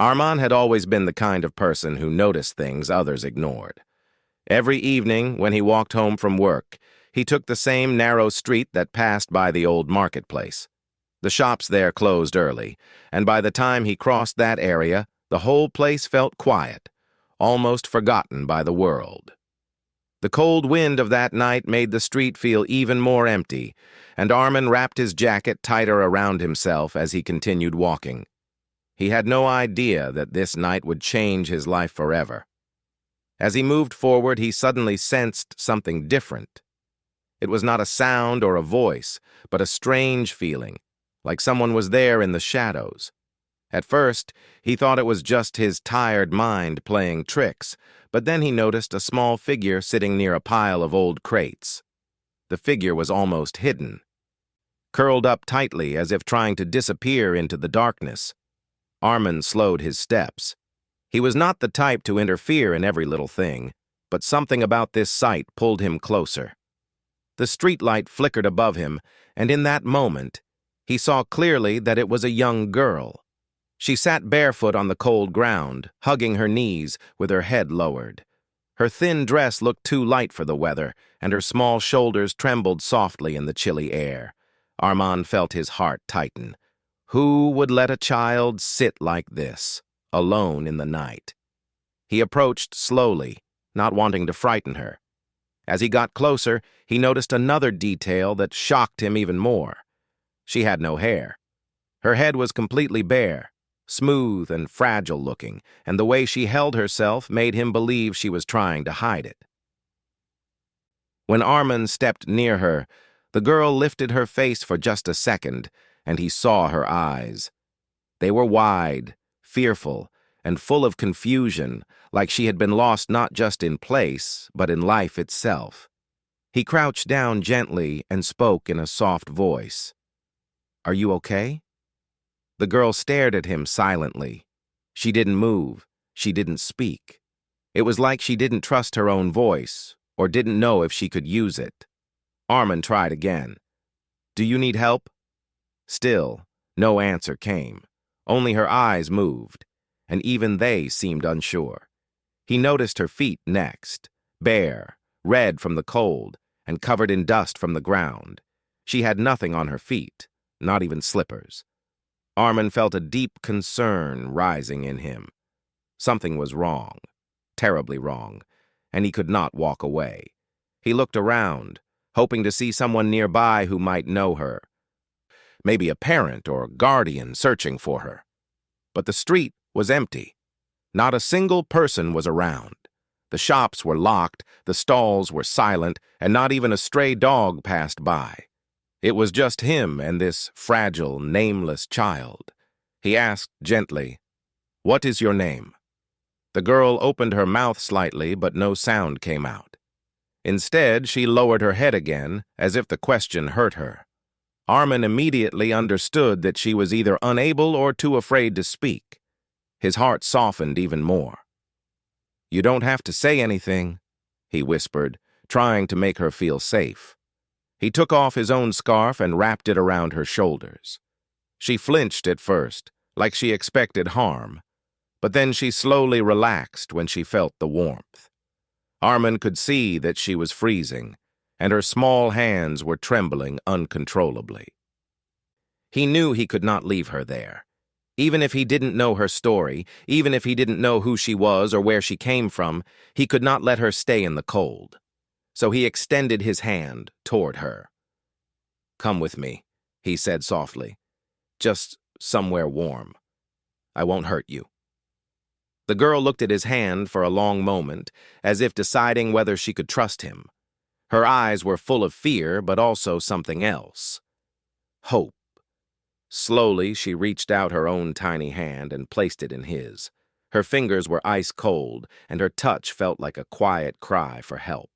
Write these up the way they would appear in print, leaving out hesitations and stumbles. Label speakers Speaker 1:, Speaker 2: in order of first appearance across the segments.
Speaker 1: Armand had always been the kind of person who noticed things others ignored. Every evening, when he walked home from work, he took the same narrow street that passed by the old marketplace. The shops there closed early, and by the time he crossed that area, the whole place felt quiet, almost forgotten by the world. The cold wind of that night made the street feel even more empty, and Armand wrapped his jacket tighter around himself as he continued walking. He had no idea that this night would change his life forever. As he moved forward, he suddenly sensed something different. It was not a sound or a voice, but a strange feeling, like someone was there in the shadows. At first, he thought it was just his tired mind playing tricks, but then he noticed a small figure sitting near a pile of old crates. The figure was almost hidden, curled up tightly as if trying to disappear into the darkness. Armand slowed his steps. He was not the type to interfere in every little thing, but something about this sight pulled him closer. The streetlight flickered above him, and in that moment, he saw clearly that it was a young girl. She sat barefoot on the cold ground, hugging her knees with her head lowered. Her thin dress looked too light for the weather, and her small shoulders trembled softly in the chilly air. Armand felt his heart tighten. Who would let a child sit like this, alone in the night? He approached slowly, not wanting to frighten her. As he got closer, he noticed another detail that shocked him even more. She had no hair. Her head was completely bare, smooth and fragile-looking, and the way she held herself made him believe she was trying to hide it. When Armand stepped near her, the girl lifted her face for just a second, and he saw her eyes. They were wide, fearful, and full of confusion, like she had been lost not just in place, but in life itself. He crouched down gently and spoke in a soft voice. "Are you okay?" The girl stared at him silently. She didn't move. She didn't speak. It was like she didn't trust her own voice, or didn't know if she could use it. Armand tried again. "Do you need help?" Still, no answer came. Only her eyes moved, and even they seemed unsure. He noticed her feet next, bare, red from the cold, and covered in dust from the ground. She had nothing on her feet, not even slippers. Armand felt a deep concern rising in him. Something was wrong, terribly wrong, and he could not walk away. He looked around, hoping to see someone nearby who might know her. Maybe a parent or guardian searching for her. But the street was empty. Not a single person was around. The shops were locked, the stalls were silent, and not even a stray dog passed by. It was just him and this fragile, nameless child. He asked gently, "What is your name?" The girl opened her mouth slightly, but no sound came out. Instead, she lowered her head again, as if the question hurt her. Armand immediately understood that she was either unable or too afraid to speak. His heart softened even more. "You don't have to say anything," he whispered, trying to make her feel safe. He took off his own scarf and wrapped it around her shoulders. She flinched at first, like she expected harm, but then she slowly relaxed when she felt the warmth. Armand could see that she was freezing, and her small hands were trembling uncontrollably. He knew he could not leave her there. Even if he didn't know her story, even if he didn't know who she was or where she came from, he could not let her stay in the cold. So he extended his hand toward her. "Come with me," he said softly. "Just somewhere warm. I won't hurt you." The girl looked at his hand for a long moment, as if deciding whether she could trust him. Her eyes were full of fear, but also something else. Hope. Slowly, she reached out her own tiny hand and placed it in his. Her fingers were ice cold, and her touch felt like a quiet cry for help.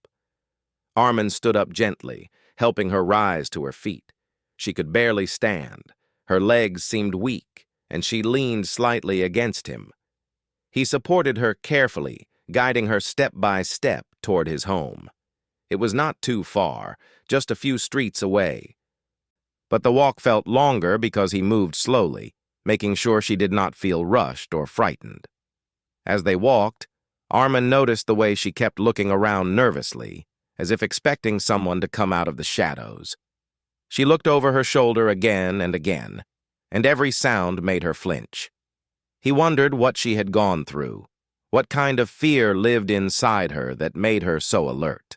Speaker 1: Armand stood up gently, helping her rise to her feet. She could barely stand. Her legs seemed weak, and she leaned slightly against him. He supported her carefully, guiding her step by step toward his home. It was not too far, just a few streets away. But the walk felt longer because he moved slowly. making sure she did not feel rushed or frightened. As they walked, Armin noticed the way she kept looking around nervously, as if expecting someone to come out of the shadows. She looked over her shoulder again, and every sound made her flinch. He wondered what she had gone through, what kind of fear lived inside her that made her so alert.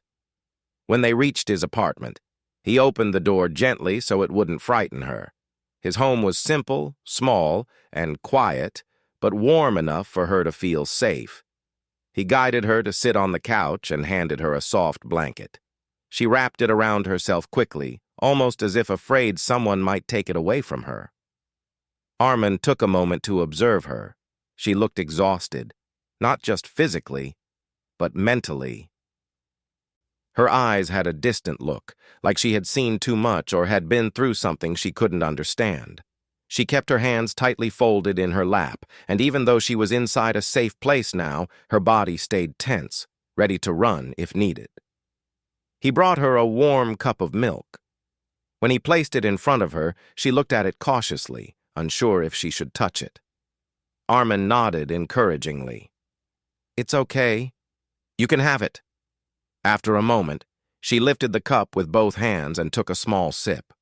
Speaker 1: When they reached his apartment, he opened the door gently so it wouldn't frighten her. His home was simple, small, and quiet, but warm enough for her to feel safe. He guided her to sit on the couch and handed her a soft blanket. She wrapped it around herself quickly, almost as if afraid someone might take it away from her. Armin took a moment to observe her. She looked exhausted, not just physically, but mentally. Her eyes had a distant look, like she had seen too much or had been through something she couldn't understand. She kept her hands tightly folded in her lap, and even though she was inside a safe place now, her body stayed tense, ready to run if needed. He brought her a warm cup of milk. When he placed it in front of her, she looked at it cautiously, unsure if she should touch it. Armin nodded encouragingly. "It's okay. You can have it." After a moment, she lifted the cup with both hands and took a small sip.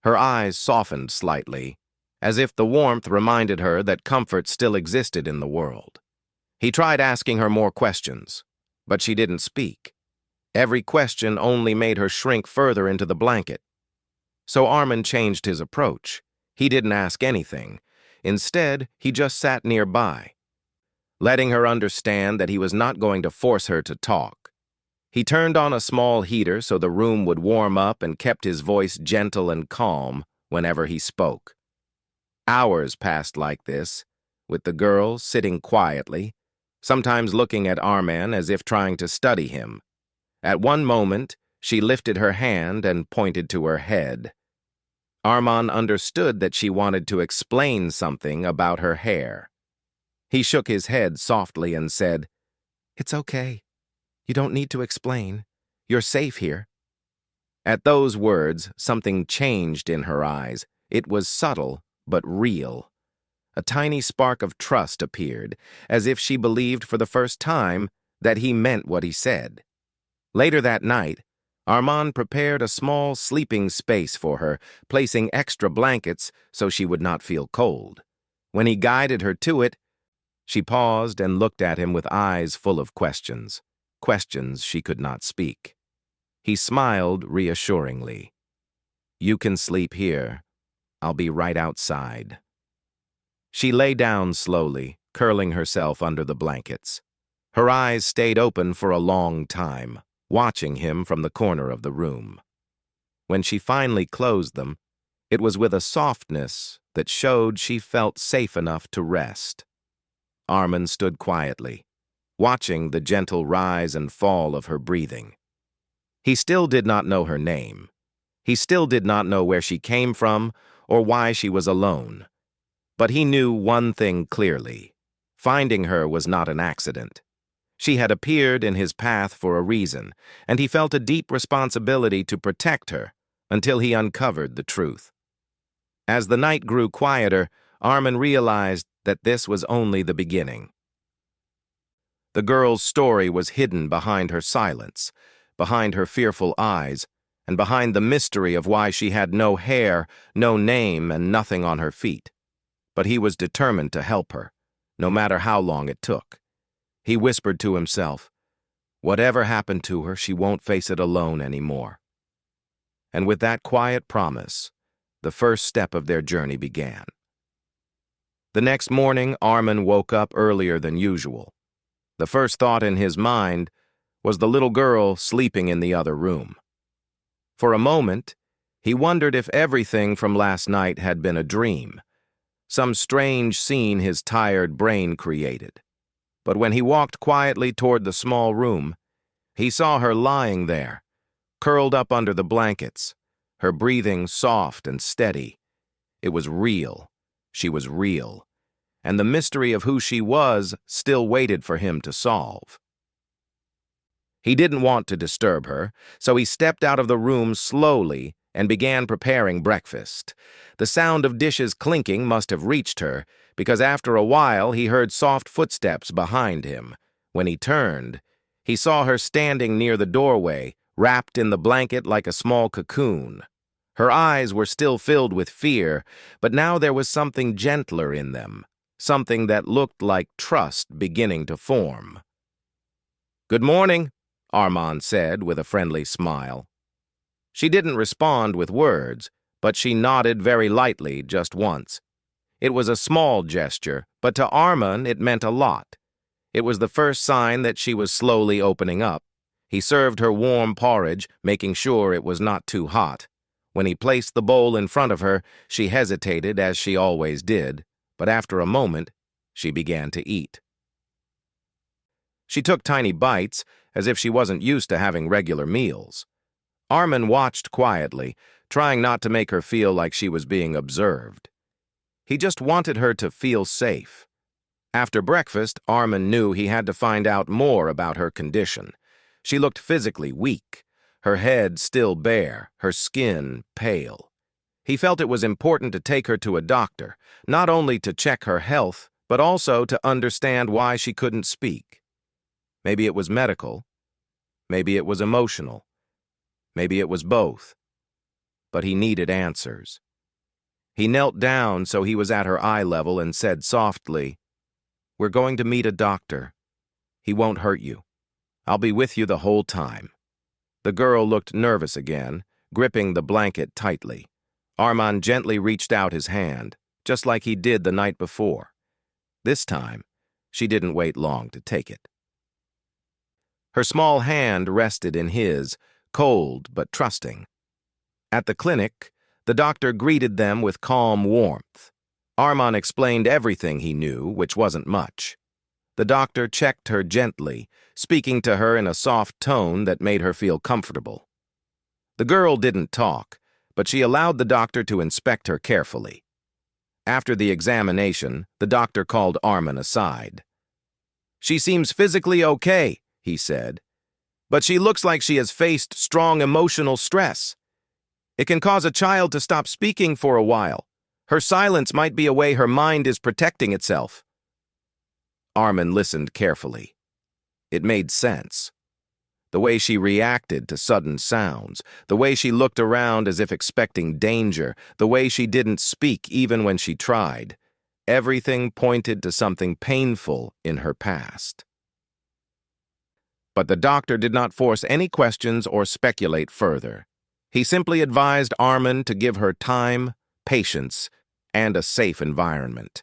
Speaker 1: Her eyes softened slightly, as if the warmth reminded her that comfort still existed in the world. He tried asking her more questions, but she didn't speak. Every question only made her shrink further into the blanket. So Armin changed his approach. He didn't ask anything. Instead, he just sat nearby, letting her understand that he was not going to force her to talk. He turned on a small heater so the room would warm up and kept his voice gentle and calm whenever he spoke. Hours passed like this, with the girl sitting quietly, sometimes looking at Armin as if trying to study him. At one moment, she lifted her hand and pointed to her head. Armin understood that she wanted to explain something about her hair. He shook his head softly and said, "It's okay. You don't need to explain. You're safe here." At those words, something changed in her eyes. It was subtle, but real. A tiny spark of trust appeared, as if she believed for the first time that he meant what he said. Later that night, Armin prepared a small sleeping space for her, placing extra blankets so she would not feel cold. When he guided her to it, she paused and looked at him with eyes full of questions she could not speak. He smiled reassuringly. "You can sleep here. I'll be right outside." She lay down slowly, curling herself under the blankets. Her eyes stayed open for a long time, watching him from the corner of the room. When she finally closed them, it was with a softness that showed she felt safe enough to rest. Armin stood quietly, watching the gentle rise and fall of her breathing. He still did not know her name. He still did not know where she came from or why she was alone. But he knew one thing clearly. Finding her was not an accident. She had appeared in his path for a reason, and he felt a deep responsibility to protect her until he uncovered the truth. As the night grew quieter, Armin realized that this was only the beginning. The girl's story was hidden behind her silence, behind her fearful eyes, and behind the mystery of why she had no hair, no name, and nothing on her feet. But he was determined to help her, no matter how long it took. He whispered to himself, "Whatever happened to her, she won't face it alone anymore." And with that quiet promise, the first step of their journey began. The next morning, Armin woke up earlier than usual. The first thought in his mind was the little girl sleeping in the other room. For a moment, he wondered if everything from last night had been a dream, some strange scene his tired brain created. But when he walked quietly toward the small room, he saw her lying there, curled up under the blankets, her breathing soft and steady. It was real. She was real. And the mystery of who she was still waited for him to solve. He didn't want to disturb her, so he stepped out of the room slowly and began preparing breakfast. The sound of dishes clinking must have reached her, because after a while he heard soft footsteps behind him. When he turned, he saw her standing near the doorway, wrapped in the blanket like a small cocoon. Her eyes were still filled with fear, but now there was something gentler in them, something that looked like trust beginning to form. "Good morning," Armand said with a friendly smile. She didn't respond with words, but she nodded very lightly just once. It was a small gesture, but to Armand it meant a lot. It was the first sign that she was slowly opening up. He served her warm porridge, making sure it was not too hot. When he placed the bowl in front of her, she hesitated, as she always did, but after a moment, she began to eat. She took tiny bites, as if she wasn't used to having regular meals. Armand watched quietly, trying not to make her feel like she was being observed. He just wanted her to feel safe. After breakfast, Armand knew he had to find out more about her condition. She looked physically weak, her head still bare, her skin pale. He felt it was important to take her to a doctor, not only to check her health, but also to understand why she couldn't speak. Maybe it was medical, maybe it was emotional, maybe it was both. But he needed answers. He knelt down so he was at her eye level and said softly, "We're going to meet a doctor. He won't hurt you. I'll be with you the whole time." The girl looked nervous again, gripping the blanket tightly. Armand gently reached out his hand, just like he did the night before. This time, she didn't wait long to take it. Her small hand rested in his, cold but trusting. At the clinic, the doctor greeted them with calm warmth. Armand explained everything he knew, which wasn't much. The doctor checked her gently, speaking to her in a soft tone that made her feel comfortable. The girl didn't talk, but she allowed the doctor to inspect her carefully. After the examination, the doctor called Armand aside. "She seems physically okay," he said, "but she looks like she has faced strong emotional stress. It can cause a child to stop speaking for a while. Her silence might be a way her mind is protecting itself." Armand listened carefully. It made sense. The way she reacted to sudden sounds, the way she looked around as if expecting danger, the way she didn't speak even when she tried, everything pointed to something painful in her past. But the doctor did not force any questions or speculate further. He simply advised Armand to give her time, patience, and a safe environment.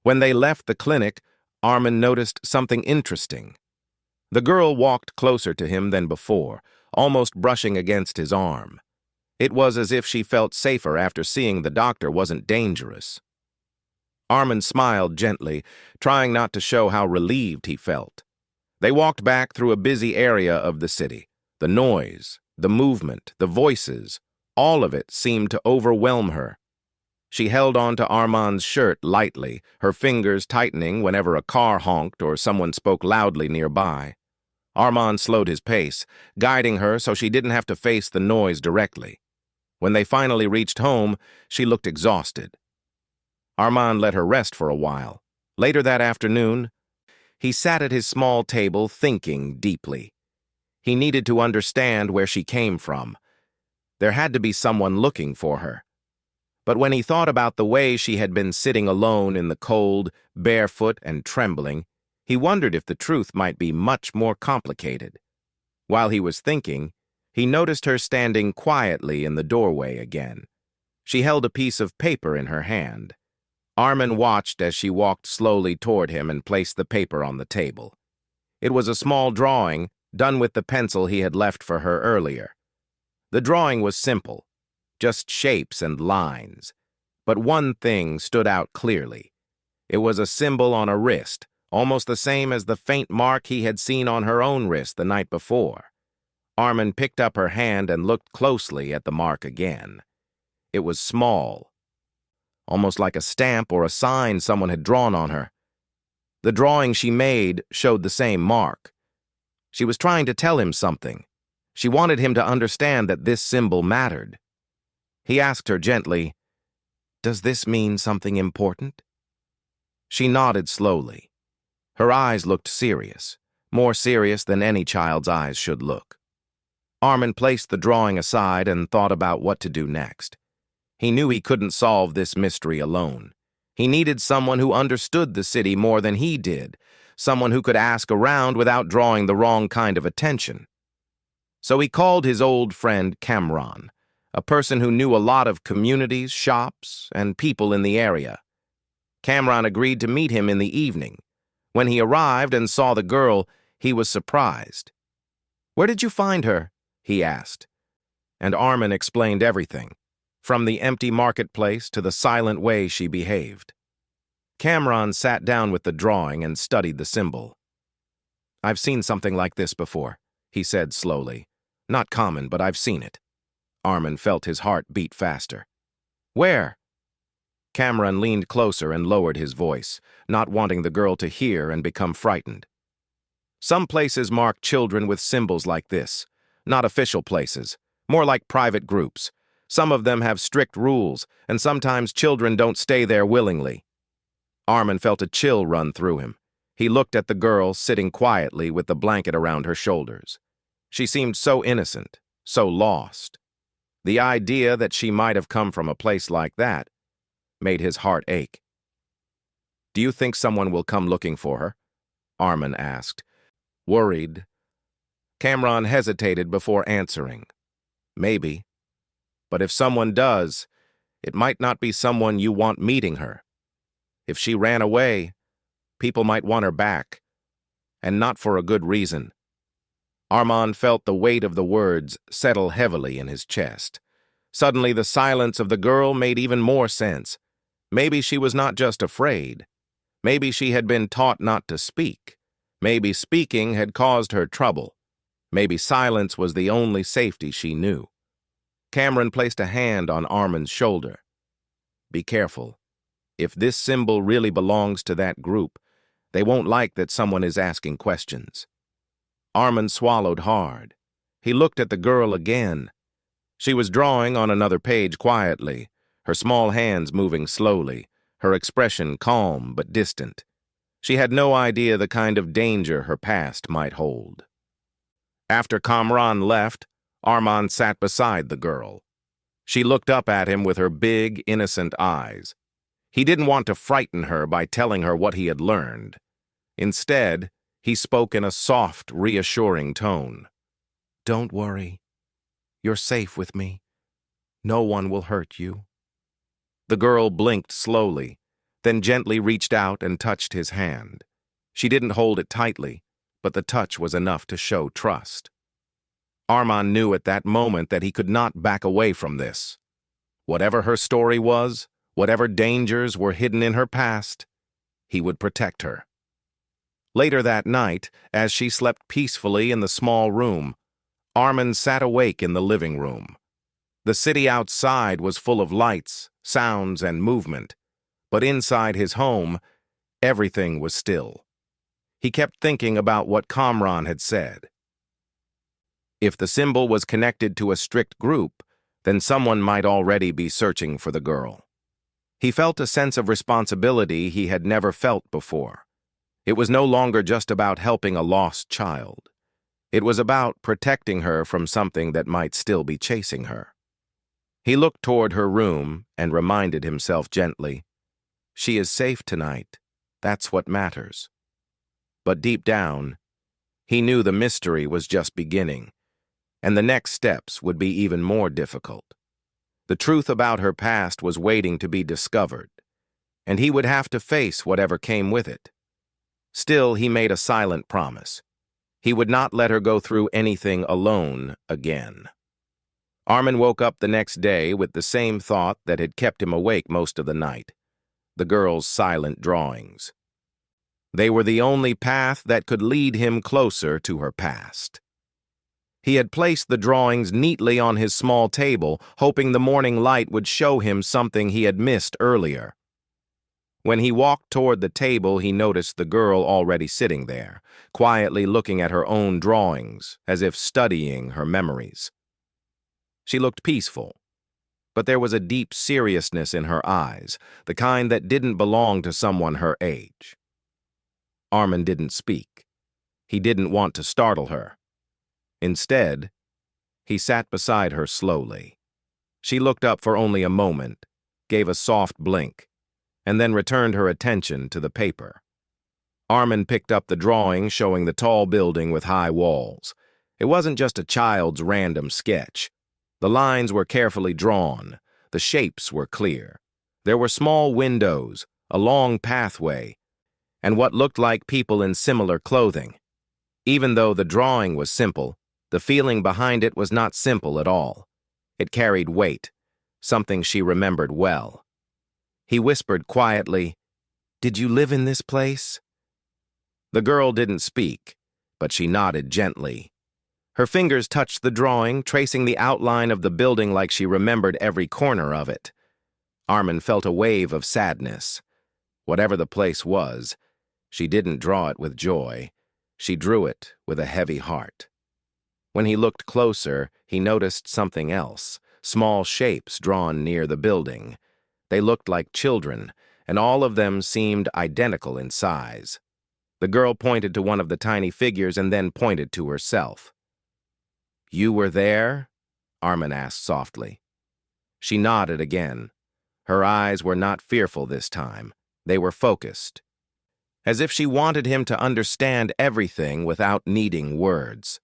Speaker 1: When they left the clinic, Armand noticed something interesting. The girl walked closer to him than before, almost brushing against his arm. It was as if she felt safer after seeing the doctor wasn't dangerous. Armand smiled gently, trying not to show how relieved he felt. They walked back through a busy area of the city. The noise, the movement, the voices, all of it seemed to overwhelm her. She held on to Armand's shirt lightly, her fingers tightening whenever a car honked or someone spoke loudly nearby. Armand slowed his pace, guiding her so she didn't have to face the noise directly. When they finally reached home, she looked exhausted. Armand let her rest for a while. Later that afternoon, he sat at his small table thinking deeply. He needed to understand where she came from. There had to be someone looking for her. But when he thought about the way she had been sitting alone in the cold, barefoot and trembling, he wondered if the truth might be much more complicated. While he was thinking, he noticed her standing quietly in the doorway again. She held a piece of paper in her hand. Armand watched as she walked slowly toward him and placed the paper on the table. It was a small drawing, done with the pencil he had left for her earlier. The drawing was simple, just shapes and lines. But one thing stood out clearly. It was a symbol on a wrist, almost the same as the faint mark he had seen on her own wrist the night before. Armand picked up her hand and looked closely at the mark again. It was small, almost like a stamp or a sign someone had drawn on her. The drawing she made showed the same mark. She was trying to tell him something. She wanted him to understand that this symbol mattered. He asked her gently, "Does this mean something important?" She nodded slowly. Her eyes looked serious, more serious than any child's eyes should look. Armin placed the drawing aside and thought about what to do next. He knew he couldn't solve this mystery alone. He needed someone who understood the city more than he did, someone who could ask around without drawing the wrong kind of attention. So he called his old friend Cameron, a person who knew a lot of communities, shops, and people in the area. Cameron agreed to meet him in the evening. When he arrived and saw the girl, he was surprised. "Where did you find her?" he asked. And Armin explained everything, from the empty marketplace to the silent way she behaved. Cameron sat down with the drawing and studied the symbol. "I've seen something like this before," he said slowly. "Not common, but I've seen it." Armin felt his heart beat faster. "Where?" Cameron leaned closer and lowered his voice, not wanting the girl to hear and become frightened. "Some places mark children with symbols like this, not official places, more like private groups. Some of them have strict rules, and sometimes children don't stay there willingly." Armin felt a chill run through him. He looked at the girl sitting quietly with the blanket around her shoulders. She seemed so innocent, so lost. The idea that she might have come from a place like that made his heart ache. "Do you think someone will come looking for her?" Armin asked, worried. Cameron hesitated before answering. "Maybe. But if someone does, it might not be someone you want meeting her. If she ran away, people might want her back, and not for a good reason." Armin felt the weight of the words settle heavily in his chest. Suddenly, the silence of the girl made even more sense. Maybe she was not just afraid. Maybe she had been taught not to speak. Maybe speaking had caused her trouble. Maybe silence was the only safety she knew. Cameron placed a hand on Armin's shoulder. "Be careful. If this symbol really belongs to that group, they won't like that someone is asking questions." Armin swallowed hard. He looked at the girl again. She was drawing on another page quietly, her small hands moving slowly, her expression calm but distant. She had no idea the kind of danger her past might hold. After Cameron left, Armin sat beside the girl. She looked up at him with her big, innocent eyes. He didn't want to frighten her by telling her what he had learned. Instead, he spoke in a soft, reassuring tone. "Don't worry. You're safe with me. No one will hurt you." The girl blinked slowly, then gently reached out and touched his hand. She didn't hold it tightly, but the touch was enough to show trust. Armin knew at that moment that he could not back away from this. Whatever her story was, whatever dangers were hidden in her past, he would protect her. Later that night, as she slept peacefully in the small room, Armin sat awake in the living room. The city outside was full of lights, sounds, and movement, but inside his home, everything was still. He kept thinking about what Cameron had said. If the symbol was connected to a strict group, then someone might already be searching for the girl. He felt a sense of responsibility he had never felt before. It was no longer just about helping a lost child. It was about protecting her from something that might still be chasing her. He looked toward her room and reminded himself gently, "She is safe tonight. That's what matters." But deep down, he knew the mystery was just beginning, and the next steps would be even more difficult. The truth about her past was waiting to be discovered, and he would have to face whatever came with it. Still, he made a silent promise. He would not let her go through anything alone again. Armin woke up the next day with the same thought that had kept him awake most of the night: the girl's silent drawings. They were the only path that could lead him closer to her past. He had placed the drawings neatly on his small table, hoping the morning light would show him something he had missed earlier. When he walked toward the table, he noticed the girl already sitting there, quietly looking at her own drawings, as if studying her memories. She looked peaceful, but there was a deep seriousness in her eyes, the kind that didn't belong to someone her age. Armin didn't speak. He didn't want to startle her. Instead, he sat beside her slowly. She looked up for only a moment, gave a soft blink, and then returned her attention to the paper. Armin picked up the drawing showing the tall building with high walls. It wasn't just a child's random sketch. The lines were carefully drawn. The shapes were clear. There were small windows, a long pathway, and what looked like people in similar clothing. Even though the drawing was simple, the feeling behind it was not simple at all. It carried weight, something she remembered well. He whispered quietly, "Did you live in this place?" The girl didn't speak, but she nodded gently. Her fingers touched the drawing, tracing the outline of the building like she remembered every corner of it. Armin felt a wave of sadness. Whatever the place was, she didn't draw it with joy. She drew it with a heavy heart. When he looked closer, he noticed something else, small shapes drawn near the building. They looked like children, and all of them seemed identical in size. The girl pointed to one of the tiny figures and then pointed to herself. "You were there?" Armin asked softly. She nodded again. Her eyes were not fearful this time. They were focused, as if she wanted him to understand everything without needing words.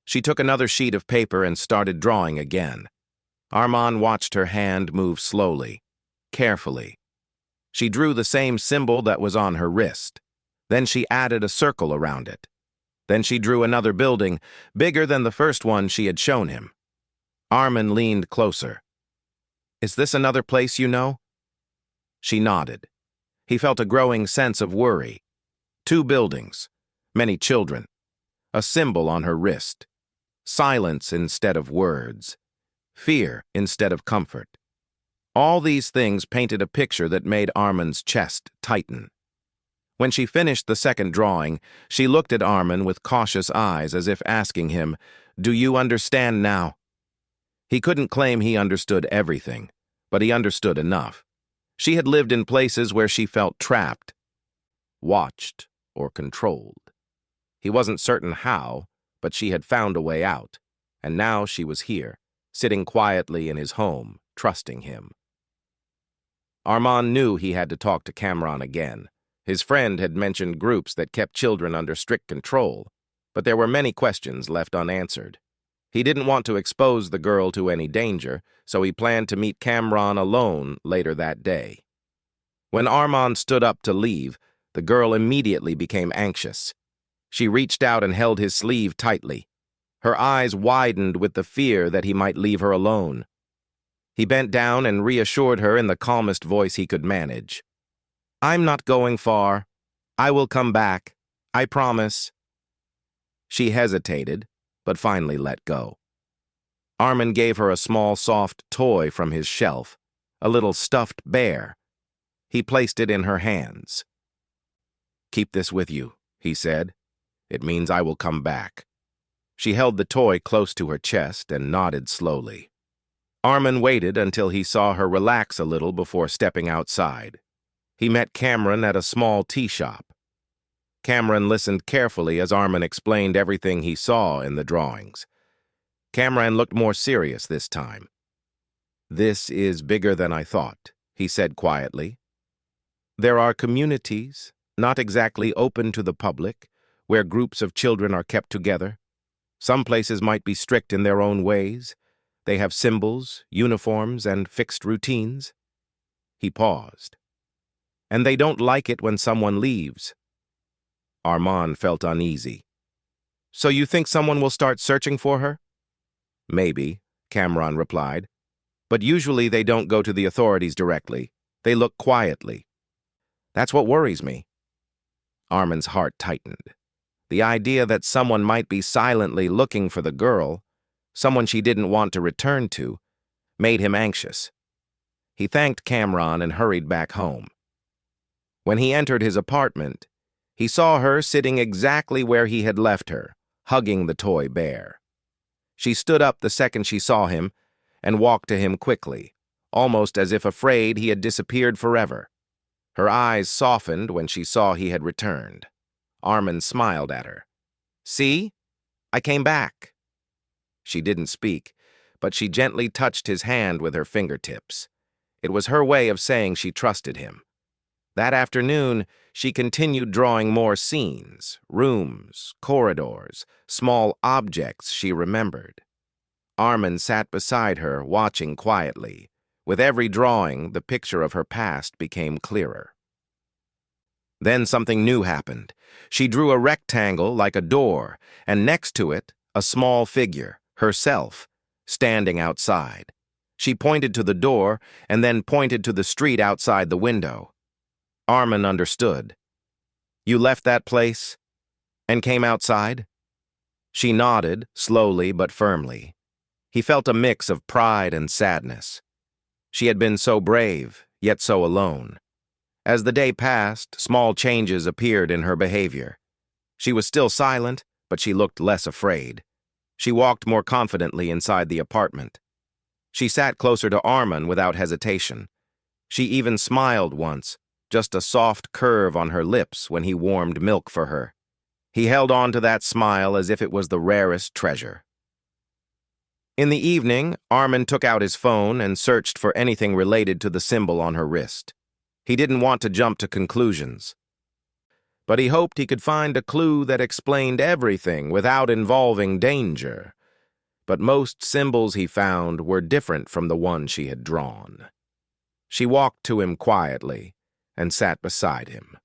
Speaker 1: She took another sheet of paper and started drawing again. Armin watched her hand move slowly, carefully. She drew the same symbol that was on her wrist. Then she added a circle around it. Then she drew another building, bigger than the first one she had shown him. Armin leaned closer. "Is this another place you know?" She nodded. He felt a growing sense of worry. 2 buildings, many children, a symbol on her wrist, silence instead of words, fear instead of comfort. All these things painted a picture that made Armin's chest tighten. When she finished the second drawing, she looked at Armin with cautious eyes as if asking him, "Do you understand now?" He couldn't claim he understood everything, but he understood enough. She had lived in places where she felt trapped, watched, or controlled. He wasn't certain how, but she had found a way out, and now she was here, sitting quietly in his home, trusting him. Armin knew he had to talk to Cameron again. His friend had mentioned groups that kept children under strict control, but there were many questions left unanswered. He didn't want to expose the girl to any danger, so he planned to meet Cameron alone later that day. When Armin stood up to leave, the girl immediately became anxious. She reached out and held his sleeve tightly. Her eyes widened with the fear that he might leave her alone. He bent down and reassured her in the calmest voice he could manage. "I'm not going far. I will come back. I promise." She hesitated, but finally let go. Armin gave her a small, soft toy from his shelf, a little stuffed bear. He placed it in her hands. "Keep this with you," he said. "It means I will come back." She held the toy close to her chest and nodded slowly. Armin waited until he saw her relax a little before stepping outside. He met Cameron at a small tea shop. Cameron listened carefully as Armin explained everything he saw in the drawings. Cameron looked more serious this time. "This is bigger than I thought," he said quietly. "There are communities, not exactly open to the public, where groups of children are kept together. Some places might be strict in their own ways. They have symbols, uniforms, and fixed routines." He paused. "And they don't like it when someone leaves." Armin felt uneasy. "So you think someone will start searching for her?" "Maybe," Cameron replied. "But usually they don't go to the authorities directly. They look quietly. That's what worries me." Armin's heart tightened. The idea that someone might be silently looking for the girl, someone she didn't want to return to, made him anxious. He thanked Cameron and hurried back home. When he entered his apartment, he saw her sitting exactly where he had left her, hugging the toy bear. She stood up the second she saw him, and walked to him quickly, almost as if afraid he had disappeared forever. Her eyes softened when she saw he had returned. Armin smiled at her. "See? I came back." She didn't speak, but she gently touched his hand with her fingertips. It was her way of saying she trusted him. That afternoon, she continued drawing more scenes, rooms, corridors, small objects she remembered. Armin sat beside her, watching quietly. With every drawing, the picture of her past became clearer. Then something new happened. She drew a rectangle like a door, and next to it, a small figure, herself, standing outside. She pointed to the door, and then pointed to the street outside the window. Armin understood. "You left that place and came outside?" She nodded, slowly but firmly. He felt a mix of pride and sadness. She had been so brave, yet so alone. As the day passed, small changes appeared in her behavior. She was still silent, but she looked less afraid. She walked more confidently inside the apartment. She sat closer to Armin without hesitation. She even smiled once, just a soft curve on her lips when he warmed milk for her. He held on to that smile as if it was the rarest treasure. In the evening, Armin took out his phone and searched for anything related to the symbol on her wrist. He didn't want to jump to conclusions, but he hoped he could find a clue that explained everything without involving danger. But most symbols he found were different from the one she had drawn. She walked to him quietly and sat beside him.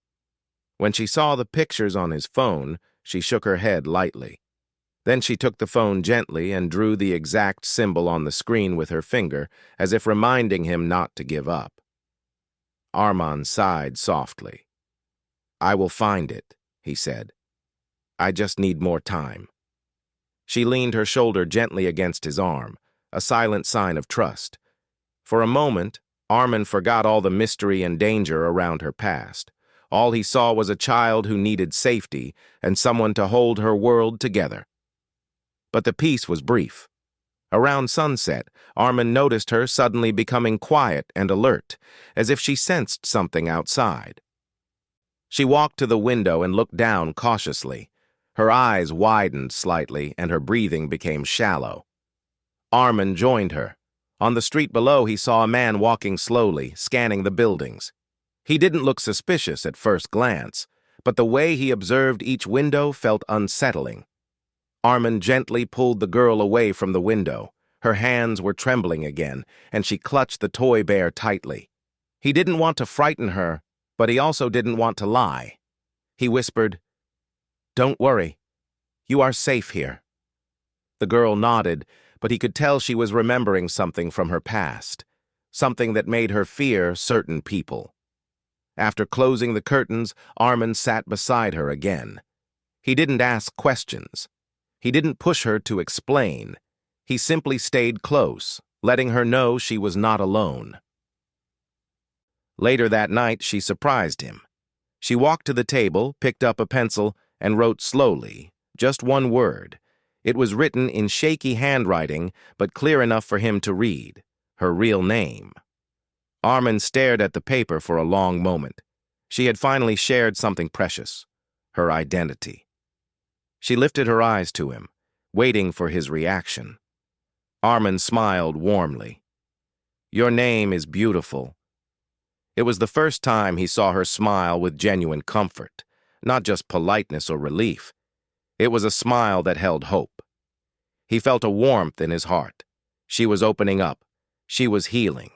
Speaker 1: When she saw the pictures on his phone, she shook her head lightly. Then she took the phone gently and drew the exact symbol on the screen with her finger, as if reminding him not to give up. Armin sighed softly. "I will find it," he said. "I just need more time." She leaned her shoulder gently against his arm, a silent sign of trust. For a moment, Armin forgot all the mystery and danger around her past. All he saw was a child who needed safety and someone to hold her world together. But the peace was brief. Around sunset, Armin noticed her suddenly becoming quiet and alert, as if she sensed something outside. She walked to the window and looked down cautiously. Her eyes widened slightly and her breathing became shallow. Armin joined her. On the street below, he saw a man walking slowly, scanning the buildings. He didn't look suspicious at first glance, but the way he observed each window felt unsettling. Armin gently pulled the girl away from the window. Her hands were trembling again, and she clutched the toy bear tightly. He didn't want to frighten her, but he also didn't want to lie. He whispered, "Don't worry. You are safe here." The girl nodded, but he could tell she was remembering something from her past, something that made her fear certain people. After closing the curtains, Armin sat beside her again. He didn't ask questions. He didn't push her to explain. He simply stayed close, letting her know she was not alone. Later that night, she surprised him. She walked to the table, picked up a pencil, and wrote slowly, just one word. It was written in shaky handwriting, but clear enough for him to read. Her real name. Armin stared at the paper for a long moment. She had finally shared something precious, her identity. She lifted her eyes to him, waiting for his reaction. Armin smiled warmly. "Your name is beautiful." It was the first time he saw her smile with genuine comfort, not just politeness or relief. It was a smile that held hope. He felt a warmth in his heart. She was opening up. She was healing.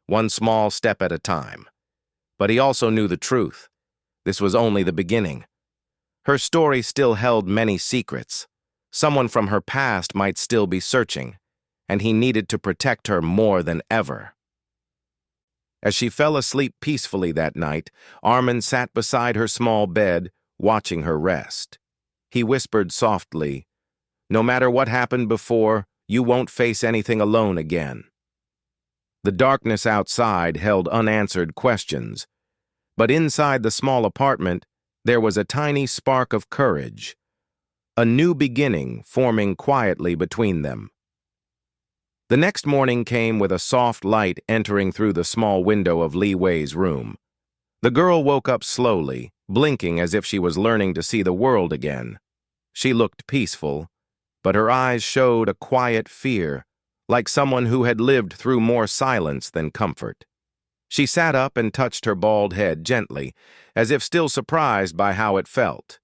Speaker 1: One small step at a time. But he also knew the truth. This was only the beginning. Her story still held many secrets. Someone from her past might still be searching, and he needed to protect her more than ever. As she fell asleep peacefully that night, Armin sat beside her small bed, watching her rest. He whispered softly, "No matter what happened before, you won't face anything alone again." The darkness outside held unanswered questions, but inside the small apartment, there was a tiny spark of courage, a new beginning forming quietly between them. The next morning came with a soft light entering through the small window of Li Wei's room. The girl woke up slowly, blinking as if she was learning to see the world again. She looked peaceful, but her eyes showed a quiet fear, like someone who had lived through more silence than comfort. She sat up and touched her bald head gently, as if still surprised by how it felt.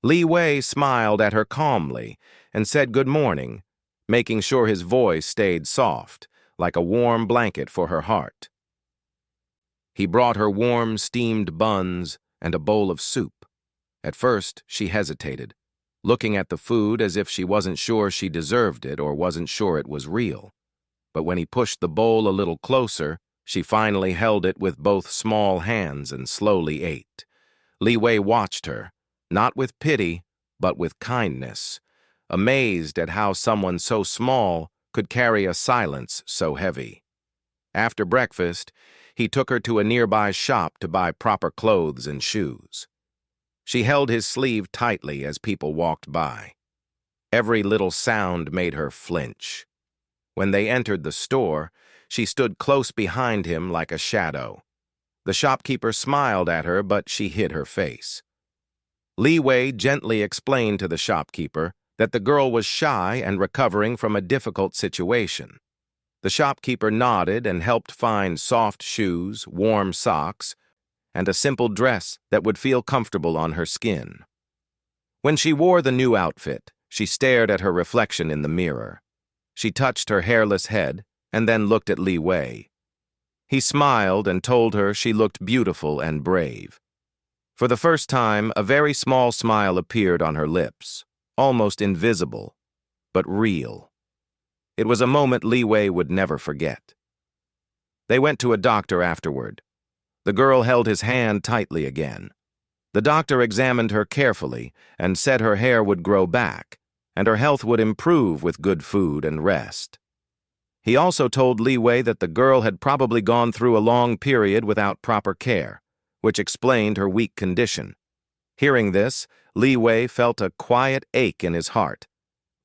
Speaker 1: Li Wei smiled at her calmly and said good morning, making sure his voice stayed soft, like a warm blanket for her heart. He brought her warm, steamed buns and a bowl of soup. At first, she hesitated, looking at the food as if she wasn't sure she deserved it or wasn't sure it was real. But when he pushed the bowl a little closer, she finally held it with both small hands and slowly ate. Li Wei watched her, not with pity, but with kindness, amazed at how someone so small could carry a silence so heavy. After breakfast, he took her to a nearby shop to buy proper clothes and shoes. She held his sleeve tightly as people walked by. Every little sound made her flinch. When they entered the store, she stood close behind him like a shadow. The shopkeeper smiled at her, but she hid her face. Li Wei gently explained to the shopkeeper that the girl was shy and recovering from a difficult situation. The shopkeeper nodded and helped find soft shoes, warm socks, and a simple dress that would feel comfortable on her skin. When she wore the new outfit, she stared at her reflection in the mirror. She touched her hairless head and then looked at Li Wei. He smiled and told her she looked beautiful and brave. For the first time, a very small smile appeared on her lips, almost invisible, but real. It was a moment Li Wei would never forget. They went to a doctor afterward. The girl held his hand tightly again. The doctor examined her carefully and said her hair would grow back, and her health would improve with good food and rest. He also told Li Wei that the girl had probably gone through a long period without proper care, which explained her weak condition. Hearing this, Li Wei felt a quiet ache in his heart,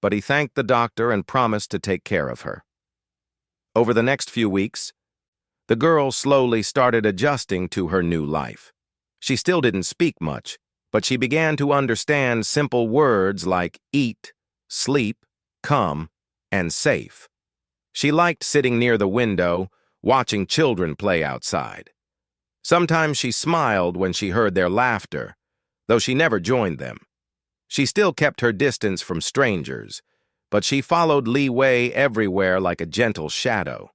Speaker 1: but he thanked the doctor and promised to take care of her. Over the next few weeks, the girl slowly started adjusting to her new life. She still didn't speak much, but she began to understand simple words like eat, sleep, come, and safe. She liked sitting near the window, watching children play outside. Sometimes she smiled when she heard their laughter, though she never joined them. She still kept her distance from strangers, but she followed Li Wei everywhere like a gentle shadow.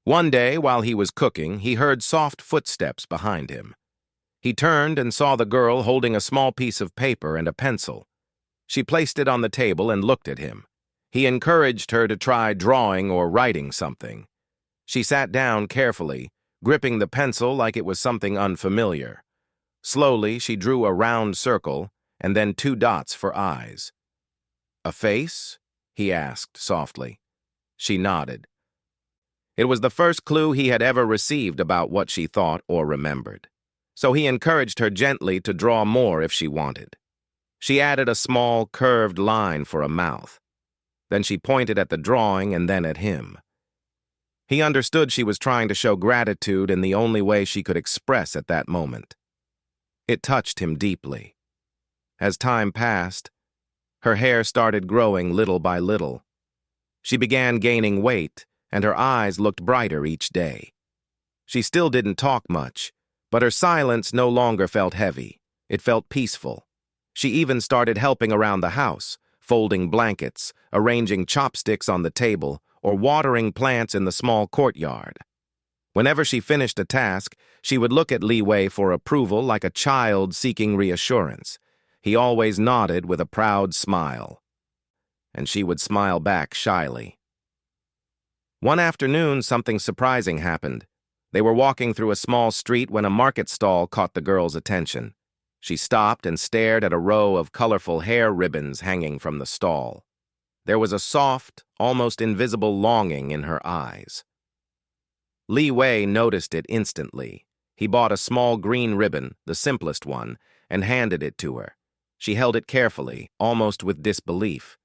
Speaker 1: One day, while he was cooking, he heard soft footsteps behind him. He turned and saw the girl holding a small piece of paper and a pencil. She placed it on the table and looked at him. He encouraged her to try drawing or writing something. She sat down carefully, gripping the pencil like it was something unfamiliar. Slowly, she drew a round circle and then 2 dots for eyes. "A face?" he asked softly. She nodded. It was the first clue he had ever received about what she thought or remembered. So he encouraged her gently to draw more if she wanted. She added a small, curved line for a mouth. Then she pointed at the drawing and then at him. He understood she was trying to show gratitude in the only way she could express at that moment. It touched him deeply. As time passed, her hair started growing little by little. She began gaining weight, and her eyes looked brighter each day. She still didn't talk much, but her silence no longer felt heavy. It felt peaceful. She even started helping around the house, folding blankets, arranging chopsticks on the table, or watering plants in the small courtyard. Whenever she finished a task, she would look at Li Wei for approval like a child seeking reassurance. He always nodded with a proud smile, and she would smile back shyly. One afternoon, something surprising happened. They were walking through a small street when a market stall caught the girl's attention. She stopped and stared at a row of colorful hair ribbons hanging from the stall. There was a soft, almost invisible longing in her eyes. Li Wei noticed it instantly. He bought a small green ribbon, the simplest one, and handed it to her. She held it carefully, almost with disbelief.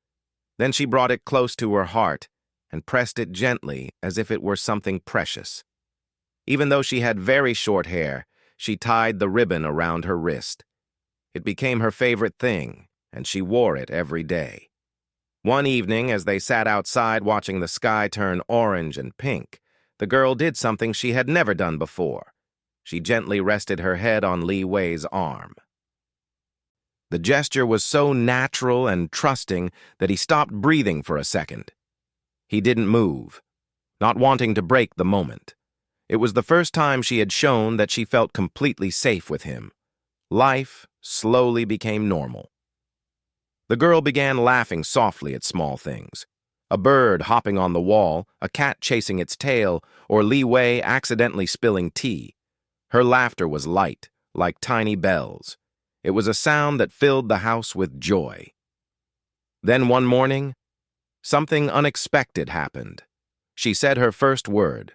Speaker 1: Then she brought it close to her heart and pressed it gently as if it were something precious. Even though she had very short hair, she tied the ribbon around her wrist. It became her favorite thing, and she wore it every day. One evening, as they sat outside watching the sky turn orange and pink, the girl did something she had never done before. She gently rested her head on Li Wei's arm. The gesture was so natural and trusting that he stopped breathing for a second. He didn't move, not wanting to break the moment. It was the first time she had shown that she felt completely safe with him. Life slowly became normal. The girl began laughing softly at small things. A bird hopping on the wall, a cat chasing its tail, or Li Wei accidentally spilling tea. Her laughter was light, like tiny bells. It was a sound that filled the house with joy. Then one morning, something unexpected happened. She said her first word.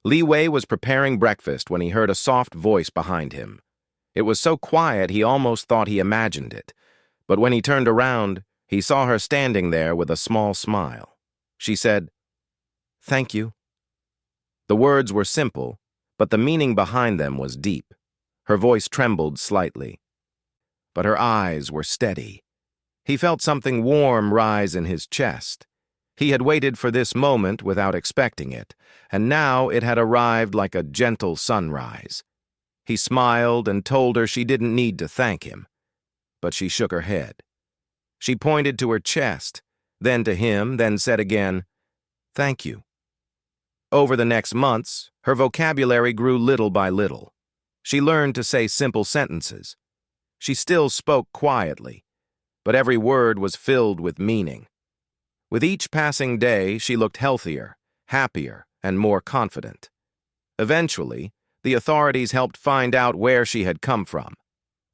Speaker 1: Li Wei was preparing breakfast when he heard a soft voice behind him. It was so quiet he almost thought he imagined it. But when he turned around, he saw her standing there with a small smile. She said, "Thank you." The words were simple, but the meaning behind them was deep. Her voice trembled slightly, but her eyes were steady. He felt something warm rise in his chest. He had waited for this moment without expecting it, and now it had arrived like a gentle sunrise. He smiled and told her she didn't need to thank him, but she shook her head. She pointed to her chest, then to him, then said again, "Thank you." Over the next months, her vocabulary grew little by little. She learned to say simple sentences. She still spoke quietly, but every word was filled with meaning. With each passing day, she looked healthier, happier, and more confident. Eventually, the authorities helped find out where she had come from.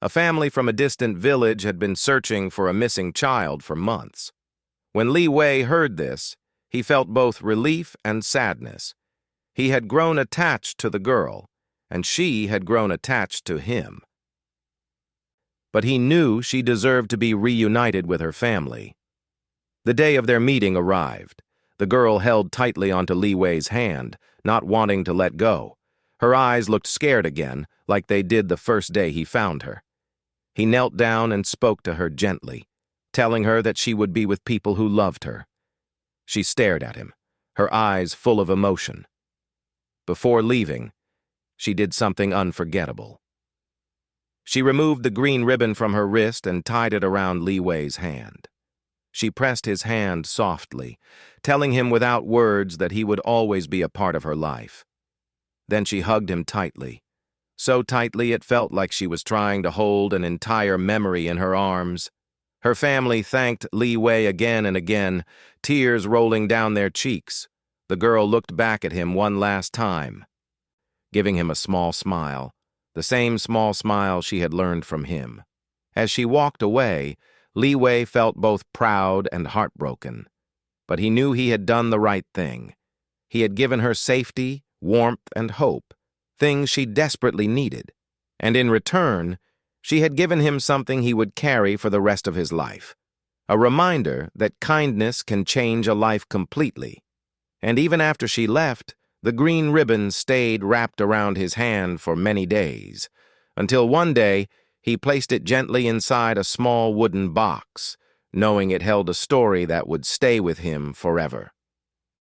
Speaker 1: A family from a distant village had been searching for a missing child for months. When Li Wei heard this, he felt both relief and sadness. He had grown attached to the girl, and she had grown attached to him. But he knew she deserved to be reunited with her family. The day of their meeting arrived. The girl held tightly onto Li Wei's hand, not wanting to let go. Her eyes looked scared again, like they did the first day he found her. He knelt down and spoke to her gently, telling her that she would be with people who loved her. She stared at him, her eyes full of emotion. Before leaving, she did something unforgettable. She removed the green ribbon from her wrist and tied it around Li Wei's hand. She pressed his hand softly, telling him without words that he would always be a part of her life. Then she hugged him tightly, so tightly it felt like she was trying to hold an entire memory in her arms. Her family thanked Li Wei again and again, tears rolling down their cheeks. The girl looked back at him one last time, giving him a small smile, the same small smile she had learned from him. As she walked away, Li Wei felt both proud and heartbroken. But he knew he had done the right thing. He had given her safety, warmth, and hope, things she desperately needed. And in return, she had given him something he would carry for the rest of his life, a reminder that kindness can change a life completely. And even after she left, the green ribbon stayed wrapped around his hand for many days, until one day he placed it gently inside a small wooden box, knowing it held a story that would stay with him forever.